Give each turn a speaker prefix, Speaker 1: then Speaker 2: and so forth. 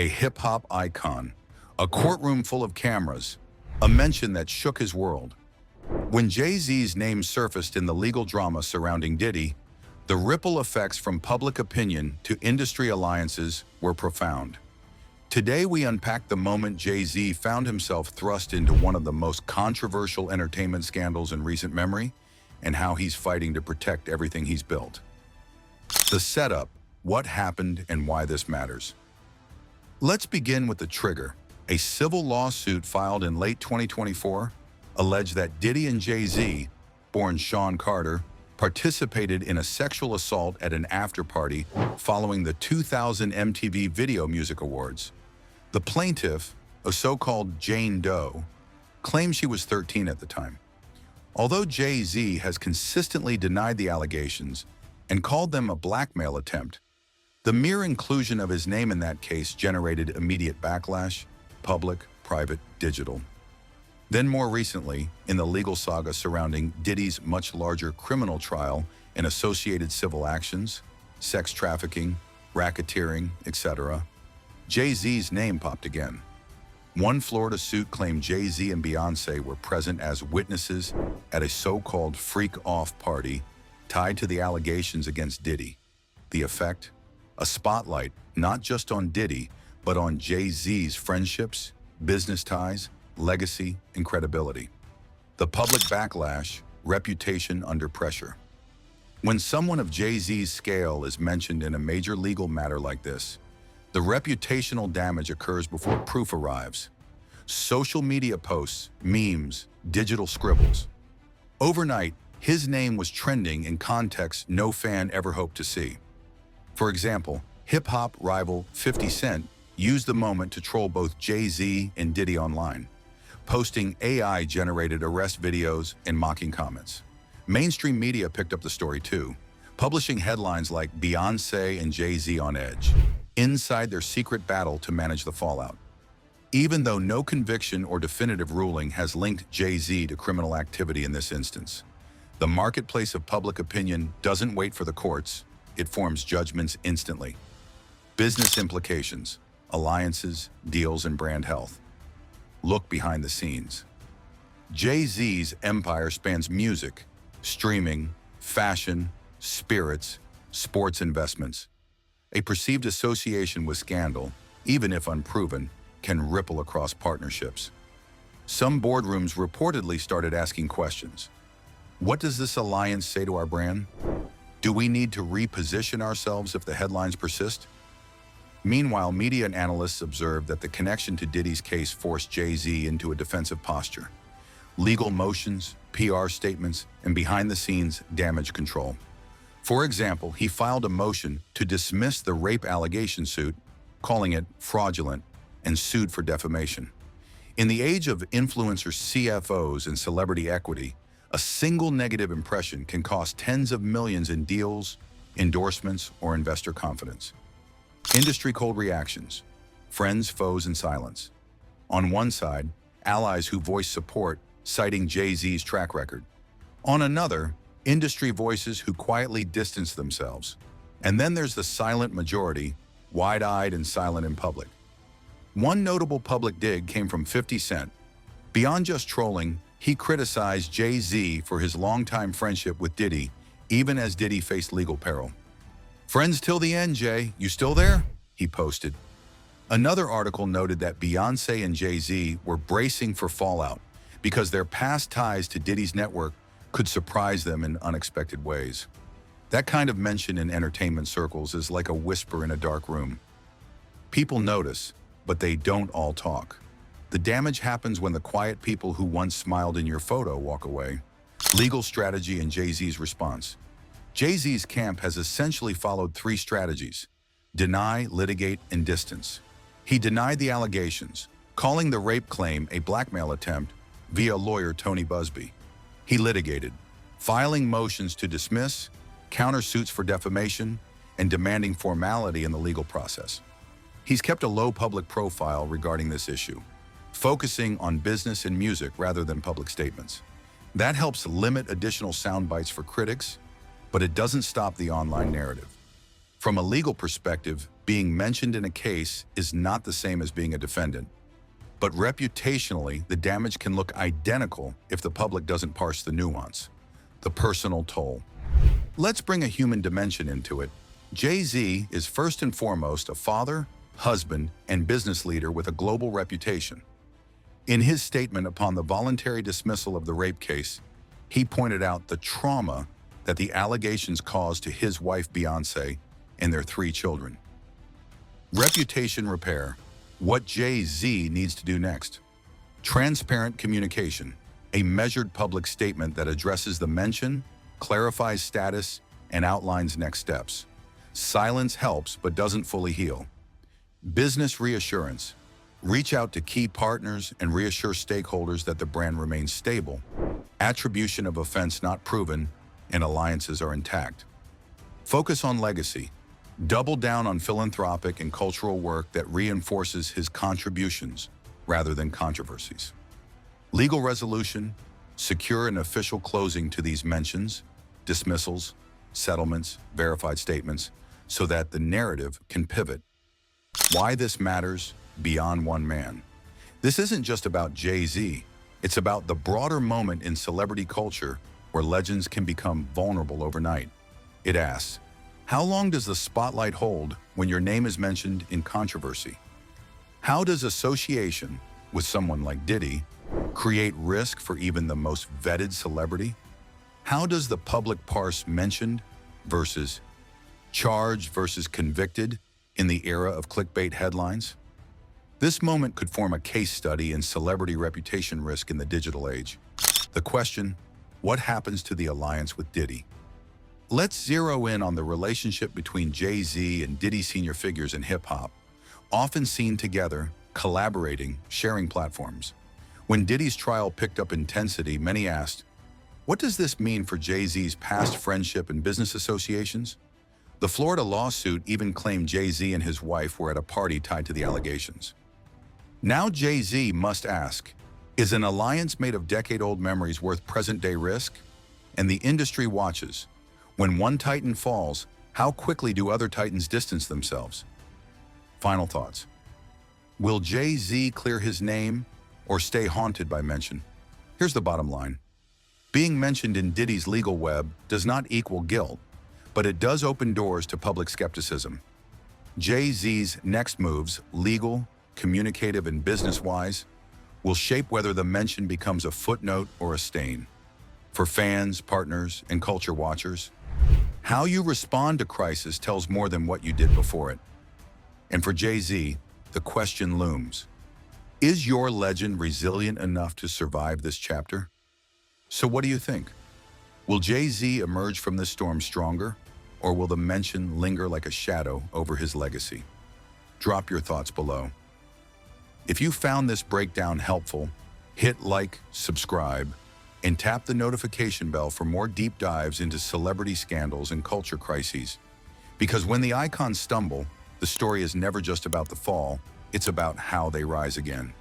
Speaker 1: a hip-hop icon, a courtroom full of cameras, a mention that shook his world. When Jay-Z's name surfaced in the legal drama surrounding Diddy, the ripple effects from public opinion to industry alliances were profound. Today we unpack the moment Jay-Z found himself thrust into one of the most controversial entertainment scandals in recent memory, and how he's fighting to protect everything he's built. The setup, what happened, and why this matters. Let's begin with the trigger. A civil lawsuit filed in late 2024 alleged that Diddy and Jay-Z, born Sean Carter, participated in a sexual assault at an after-party following the 2000 MTV Video Music Awards. The plaintiff, a so-called Jane Doe, claimed she was 13 at the time. Although Jay-Z has consistently denied the allegations and called them a blackmail attempt, the mere inclusion of his name in that case generated immediate backlash, public, private, digital. Then more recently, in the legal saga surrounding Diddy's much larger criminal trial and associated civil actions, sex trafficking, racketeering, etc., Jay-Z's name popped again. One Florida suit claimed Jay-Z and Beyoncé were present as witnesses at a so-called freak-off party tied to the allegations against Diddy. The effect? A spotlight not just on Diddy, but on Jay-Z's friendships, business ties, legacy, and credibility. The public backlash, reputation under pressure. When someone of Jay-Z's scale is mentioned in a major legal matter like this, the reputational damage occurs before proof arrives. Social media posts, memes, digital scribbles. Overnight, his name was trending in contexts no fan ever hoped to see. For example, hip-hop rival 50 Cent used the moment to troll both Jay-Z and Diddy online, posting AI-generated arrest videos and mocking comments. Mainstream media picked up the story too, publishing headlines like Beyoncé and Jay-Z on edge, inside their secret battle to manage the fallout. Even though no conviction or definitive ruling has linked Jay-Z to criminal activity in this instance, the marketplace of public opinion doesn't wait for the courts, it forms judgments instantly. Business implications, alliances, deals, and brand health. Look behind the scenes. Jay-Z's empire spans music, streaming, fashion, spirits, sports investments. A perceived association with scandal, even if unproven, can ripple across partnerships. Some boardrooms reportedly started asking questions. What does this alliance say to our brand? Do we need to reposition ourselves if the headlines persist? Meanwhile, media and analysts observed that the connection to Diddy's case forced Jay-Z into a defensive posture. Legal motions, PR statements, and behind-the-scenes damage control. For example, he filed a motion to dismiss the rape allegation suit, calling it fraudulent, and sued for defamation. In the age of influencer CFOs and celebrity equity, a single negative impression can cost tens of millions in deals, endorsements, or investor confidence. Industry cold reactions, friends, foes, and silence. On one side, allies who voice support, citing Jay-Z's track record. On another, industry voices who quietly distance themselves. And then there's the silent majority, wide-eyed and silent in public. One notable public dig came from 50 Cent. Beyond just trolling, he criticized Jay-Z for his longtime friendship with Diddy, even as Diddy faced legal peril. "Friends till the end, Jay. You still there?" he posted. Another article noted that Beyoncé and Jay-Z were bracing for fallout because their past ties to Diddy's network could surprise them in unexpected ways. That kind of mention in entertainment circles is like a whisper in a dark room. People notice, but they don't all talk. The damage happens when the quiet people who once smiled in your photo walk away. Legal strategy and Jay-Z's response. Jay-Z's camp has essentially followed three strategies: deny, litigate, and distance. He denied the allegations, calling the rape claim a blackmail attempt via lawyer Tony Busby. He litigated, filing motions to dismiss, countersuits for defamation, and demanding formality in the legal process. He's kept a low public profile regarding this issue, focusing on business and music rather than public statements. That helps limit additional sound bites for critics, but it doesn't stop the online narrative. From a legal perspective, being mentioned in a case is not the same as being a defendant. But reputationally, the damage can look identical if the public doesn't parse the nuance, the personal toll. Let's bring a human dimension into it. Jay-Z is first and foremost a father, husband, and business leader with a global reputation. In his statement upon the voluntary dismissal of the rape case, he pointed out the trauma that the allegations caused to his wife Beyoncé and their 3 children. Reputation repair. What Jay-Z needs to do next. Transparent communication. A measured public statement that addresses the mention, clarifies status, and outlines next steps. Silence helps but doesn't fully heal. Business reassurance. Reach out to key partners and reassure stakeholders that the brand remains stable. Attribution of offense not proven and alliances are intact. Focus on legacy. Double down on philanthropic and cultural work that reinforces his contributions rather than controversies. Legal resolution. Secure an official closing to these mentions, dismissals, settlements, verified statements, so that the narrative can pivot. Why this matters beyond one man. This isn't just about Jay-Z. It's about the broader moment in celebrity culture where legends can become vulnerable overnight. It asks, how long does the spotlight hold when your name is mentioned in controversy? How does association with someone like Diddy create risk for even the most vetted celebrity? How does the public parse mentioned versus charged versus convicted in the era of clickbait headlines? This moment could form a case study in celebrity reputation risk in the digital age. The question, what happens to the alliance with Diddy? Let's zero in on the relationship between Jay-Z and Diddy, senior figures in hip-hop, often seen together, collaborating, sharing platforms. When Diddy's trial picked up intensity, many asked, what does this mean for Jay-Z's past friendship and business associations? The Florida lawsuit even claimed Jay-Z and his wife were at a party tied to the allegations. Now Jay-Z must ask, is an alliance made of decade-old memories worth present-day risk? And the industry watches. When one titan falls, how quickly do other titans distance themselves? Final thoughts. Will Jay-Z clear his name or stay haunted by mention? Here's the bottom line. Being mentioned in Diddy's legal web does not equal guilt, but it does open doors to public skepticism. Jay-Z's next moves, legal, communicative, and business-wise, will shape whether the mention becomes a footnote or a stain. For fans, partners, and culture watchers, how you respond to crisis tells more than what you did before it. And for Jay-Z, the question looms. Is your legend resilient enough to survive this chapter? So what do you think? Will Jay-Z emerge from this storm stronger, or will the mention linger like a shadow over his legacy? Drop your thoughts below. If you found this breakdown helpful, hit like, subscribe, and tap the notification bell for more deep dives into celebrity scandals and culture crises. Because when the icons stumble, the story is never just about the fall, it's about how they rise again.